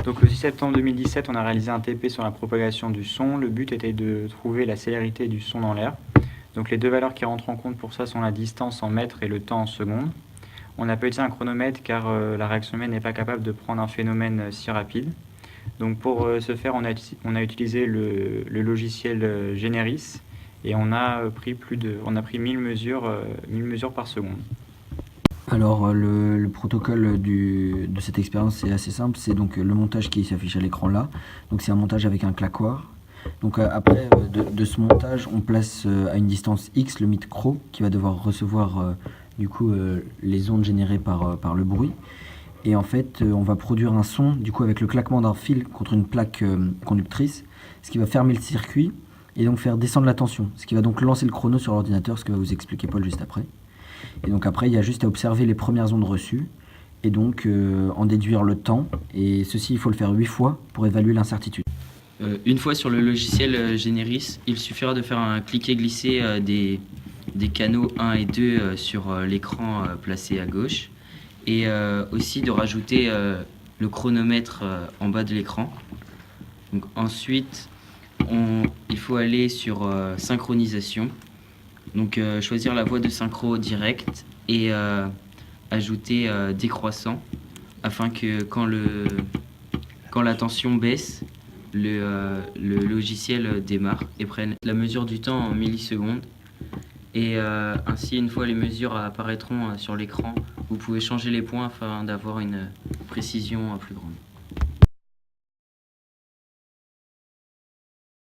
Donc le 6 septembre 2017, on a réalisé un TP sur la propagation du son. Le but était de trouver la célérité du son dans l'air. Donc les deux valeurs qui rentrent en compte pour ça sont la distance en mètres et le temps en secondes. On n'a pas utilisé un chronomètre car la réaction humaine n'est pas capable de prendre un phénomène si rapide. Donc pour ce faire, on a utilisé le logiciel Generis et on a pris 1000 mesures par seconde. Alors le protocole de cette expérience c'est assez simple, c'est donc le montage qui s'affiche à l'écran là. Donc c'est un montage avec un claquoir. Donc après de ce montage, on place à une distance X le micro qui va devoir recevoir du coup les ondes générées par le bruit. Et en fait, on va produire un son du coup avec le claquement d'un fil contre une plaque conductrice, ce qui va fermer le circuit et donc faire descendre la tension, ce qui va donc lancer le chrono sur l'ordinateur, ce que va vous expliquer Paul juste après. Et donc après, il y a juste à observer les premières ondes reçues et donc en déduire le temps. Et ceci, il faut le faire 8 fois pour évaluer l'incertitude. Une fois sur le logiciel Generis, il suffira de faire un cliquer-glisser des canaux 1 et 2 sur l'écran placé à gauche et aussi de rajouter le chronomètre en bas de l'écran. Donc, ensuite, il faut aller sur synchronisation. Donc choisir la voie de synchro direct et ajouter décroissant afin que quand la tension baisse, le logiciel démarre et prenne la mesure du temps en millisecondes. Et ainsi, une fois les mesures apparaîtront sur l'écran, vous pouvez changer les points afin d'avoir une précision plus grande.